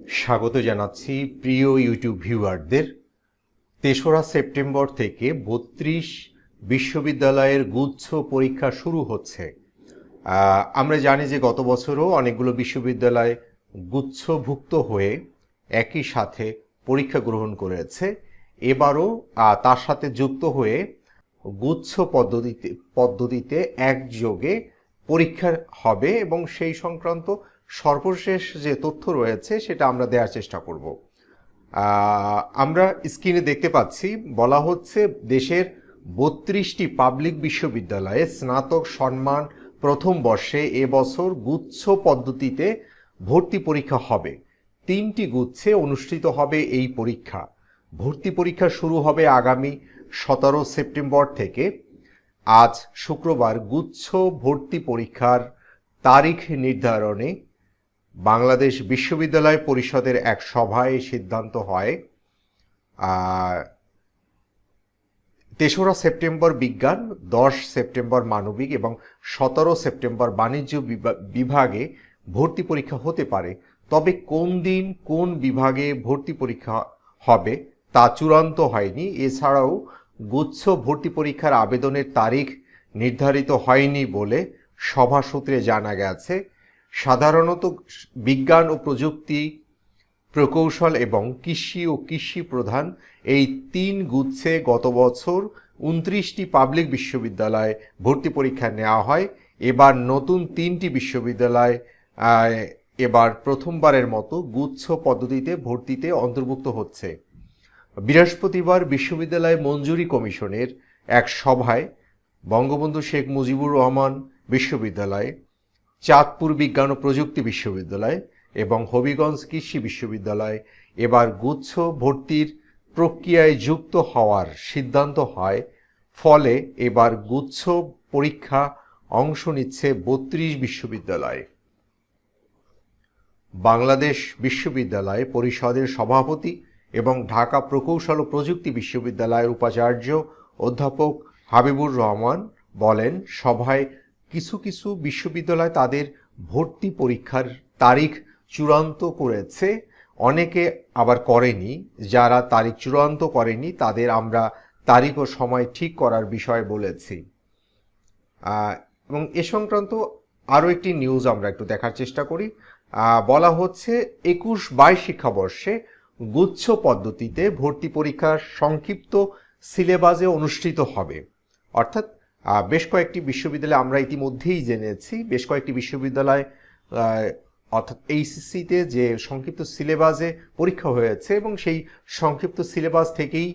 স্বাগত জানাচ্ছি প্রিয় ইউটিউব ভিউয়ারদের। ৩রা সেপ্টেম্বর থেকে ৩২ বিশ্ববিদ্যালয়ের গুচ্ছ পরীক্ষা শুরু হচ্ছে। আমরা জানি যে গত বছরও অনেকগুলো বিশ্ববিদ্যালয় গুচ্ছভুক্ত হয়ে একই সাথে পরীক্ষা গ্রহণ করেছে। এবারও তার সাথে যুক্ত হয়ে গুচ্ছ পদ্ধতিতে একযোগে পরীক্ষা হবে এবং সেই সংক্রান্ত সর্বশেষ যে তথ্য রয়েছে সেটা আমরা দেওয়ার চেষ্টা করব। আমরা স্ক্রিনে দেখতে পাচ্ছি, বলা হচ্ছে দেশের ৩২টি পাবলিক বিশ্ববিদ্যালয়ে স্নাতক সম্মান প্রথম বর্ষে এবছর গুচ্ছ পদ্ধতিতে ভর্তি পরীক্ষা হবে। 3টি গুচ্ছে অনুষ্ঠিত হবে এই পরীক্ষা। ভর্তি পরীক্ষা শুরু হবে আগামী 17 সেপ্টেম্বর থেকে। আজ শুক্রবার গুচ্ছ ভর্তি পরীক্ষার তারিখ নির্ধারণে বাংলাদেশ বিশ্ববিদ্যালয় পরিষদের এক সভায় সিদ্ধান্ত হয় ৩রা সেপ্টেম্বর বিজ্ঞান, 10 সেপ্টেম্বর মানবিক এবং 17 সেপ্টেম্বর বাণিজ্য বিভাগে ভর্তি পরীক্ষা হতে পারে। তবে কোন দিন কোন বিভাগে ভর্তি পরীক্ষা হবে তা চূড়ান্ত হয়নি। এছাড়াও গুচ্ছ ভর্তি পরীক্ষার আবেদনের তারিখ নির্ধারিত হয়নি বলে সভা সূত্রে জানা গেছে। সাধারণত বিজ্ঞান ও প্রযুক্তি, প্রকৌশল এবং কৃষি ও কৃষি প্রধান এই 3 গুচ্ছে গত বছর 29টি পাবলিক বিশ্ববিদ্যালয়ে ভর্তি পরীক্ষা নেওয়া হয়। এবার নতুন 3টি বিশ্ববিদ্যালয় এবার প্রথমবারের মতো গুচ্ছ পদ্ধতিতে ভর্তিতে অন্তর্ভুক্ত হচ্ছে। বৃহস্পতিবার বিশ্ববিদ্যালয় মঞ্জুরি কমিশনের এক সভায় বঙ্গবন্ধু শেখ মুজিবুর রহমান বিশ্ববিদ্যালয়, চাঁদপুর বিজ্ঞান ও প্রযুক্তি বিশ্ববিদ্যালয় এবং হবিগঞ্জ কৃষি বিশ্ববিদ্যালয় এবার গুচ্ছ ভর্তির প্রক্রিয়ায় যুক্ত হওয়ার সিদ্ধান্ত হয়। ফলে এবার গুচ্ছ পরীক্ষা অংশ নিচ্ছে 32 বিশ্ববিদ্যালয়। বাংলাদেশ বিশ্ববিদ্যালয় পরিষদের সভাপতি এবং ঢাকা প্রকৌশল ও প্রযুক্তি বিশ্ববিদ্যালয়ের উপাচার্য অধ্যাপক হাবিবুর রহমান বলেন, সভায় কিছু কিছু বিশ্ববিদ্যালয় তাদের ভর্তি পরীক্ষার তারিখ চূড়ান্ত করেছে, অনেকে আবার করেনি। যারা তারিখ চূড়ান্ত করেনি তাদের আমরা তারিখ ও সময় ঠিক করার বিষয়ে বলেছি। এবং এ সংক্রান্ত আরও একটি নিউজ আমরা একটু দেখার চেষ্টা করি। বলা হচ্ছে 21-22 শিক্ষাবর্ষে গুচ্ছ পদ্ধতিতে ভর্তি পরীক্ষা সংক্ষিপ্ত সিলেবাসে অনুষ্ঠিত হবে। অর্থাৎ বেশ কয়েকটি বিশ্ববিদ্যালয়, আমরা ইতিমধ্যেই জেনেছি বেশ কয়েকটি বিশ্ববিদ্যালয় অর্থাৎ এইচএসসিতে যে সংক্ষিপ্ত সিলেবাসে পরীক্ষা হয়েছে এবং সেই সংক্ষিপ্ত সিলেবাস থেকেই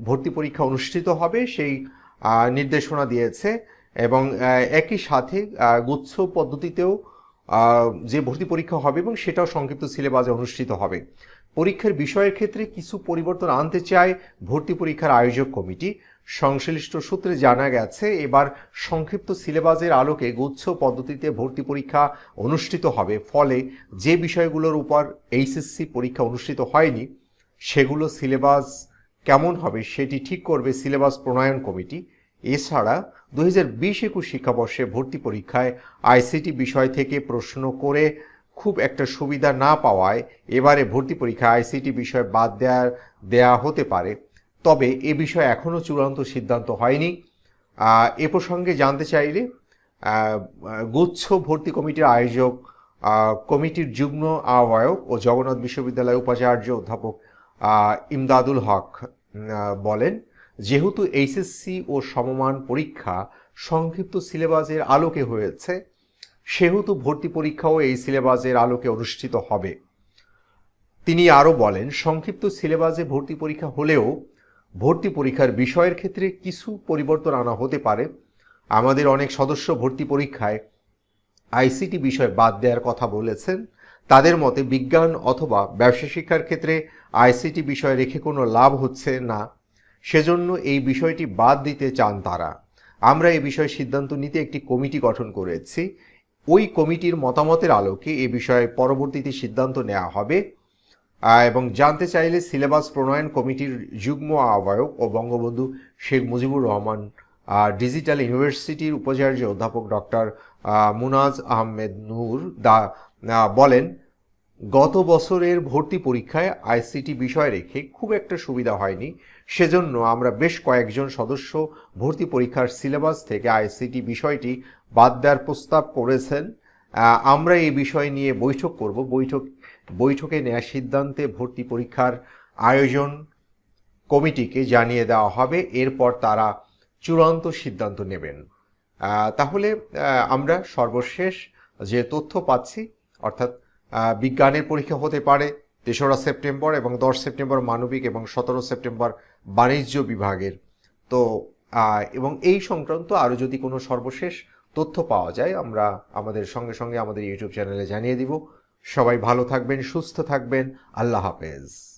ভর্তি পরীক্ষা অনুষ্ঠিত হবে সেই নির্দেশনা দিয়েছে। এবং একই সাথে গুচ্ছ পদ্ধতিতেও যে ভর্তি পরীক্ষা হবে এবং সেটাও সংক্ষিপ্ত সিলেবাসে অনুষ্ঠিত হবে। পরীক্ষার বিষয়ের ক্ষেত্রে কিছু পরিবর্তন আনতে চায় ভর্তি পরীক্ষার আয়োজক কমিটি। সংশ্লিষ্ট সূত্রে জানা গেছে, এবার সংক্ষিপ্ত সিলেবাসের আলোকে গুচ্ছ পদ্ধতিতে ভর্তি পরীক্ষা অনুষ্ঠিত হবে। ফলে যে বিষয়গুলোর উপর এইচএসসি পরীক্ষা অনুষ্ঠিত হয়নি সেগুলো সিলেবাস কেমন হবে সেটি ঠিক করবে সিলেবাস প্রণয়ন কমিটি। এছাড়া 2020-21 শিক্ষাবর্ষে ভর্তি পরীক্ষায় আইসিটি বিষয় থেকে প্রশ্ন করে খুব একটা সুবিধা না পাওয়ায় এবারে ভর্তি পরীক্ষায় আইসিটি বিষয় বাদ দেয়া হতে পারে। তবে এ বিষয়ে এখনও চূড়ান্ত সিদ্ধান্ত হয়নি। এ প্রসঙ্গে জানতে চাইলে গুচ্ছ ভর্তি কমিটির আয়োজক কমিটির যুগ্ম আহ্বায়ক ও জগন্নাথ বিশ্ববিদ্যালয়ের উপাচার্য অধ্যাপক ইমদাদুল হক বলেন, যেহেতু এইচএসসি ও সমমান পরীক্ষা সংক্ষিপ্ত সিলেবাসের আলোকে হয়েছে সেহেতু ভর্তি পরীক্ষাও এই সিলেবাসের আলোকে অনুষ্ঠিত হবে। তিনি আরও বলেন, সংক্ষিপ্ত সিলেবাসে ভর্তি পরীক্ষা হলেও ভর্তি পরীক্ষার বিষয়ের ক্ষেত্রে কিছু পরিবর্তন আনা হতে পারে। আমাদের অনেক সদস্য ভর্তি পরীক্ষায় আইসিটি বিষয় বাদ দেওয়ার কথা বলেছেন। তাদের মতে বিজ্ঞান অথবা ব্যবসা শিক্ষার ক্ষেত্রে আইসিটি বিষয় রেখে কোনো লাভ হচ্ছে না, সেজন্য এই বিষয়টি বাদ দিতে চান তারা। আমরা এই বিষয়ে সিদ্ধান্ত নিতে একটি কমিটি গঠন করেছি। ওই কমিটির মতামতের আলোকে এ বিষয়ে পরবর্তীতে সিদ্ধান্ত নেওয়া হবে। এবং জানতে চাইলে সিলেবাস প্রণয়ন কমিটির যুগ্ম আহ্বায়ক ও বঙ্গবন্ধু শেখ মুজিবুর রহমান ডিজিটাল ইউনিভার্সিটির উপাচার্য অধ্যাপক ডক্টর মুনাজ আহমেদ নূর বলেন, গত বছরের ভর্তি পরীক্ষায় আইসিটি বিষয় রেখে খুব একটা সুবিধা হয়নি, সেজন্য আমরা বেশ কয়েকজন সদস্য ভর্তি পরীক্ষার সিলেবাস থেকে আইসিটি বিষয়টি বাদ দেওয়ার প্রস্তাব করেছেন। আমরা এই বিষয় নিয়ে বৈঠক করব। বৈঠকে নেওয়া সিদ্ধান্তে ভর্তি পরীক্ষার আয়োজন কমিটিকে জানিয়ে দেওয়া হবে, এরপর তারা চূড়ান্ত সিদ্ধান্ত নেবেন। তাহলে আমরা সর্বশেষ যে তথ্য পাচ্ছি, অর্থাৎ বিজ্ঞানের পরীক্ষা হতে পারে ৩রা সেপ্টেম্বর এবং 10 সেপ্টেম্বর মানবিক এবং 17 সেপ্টেম্বর বাণিজ্য বিভাগের। তো এবং এই সংক্রান্ত আরও যদি কোনো সর্বশেষ তথ্য পাওয়া যায় আমরা আমাদের সঙ্গে সঙ্গে আমাদের ইউটিউব চ্যানেলে জানিয়ে দিব। সবাই ভালো থাকবেন, সুস্থ থাকবেন। আল্লাহ হাফেজ।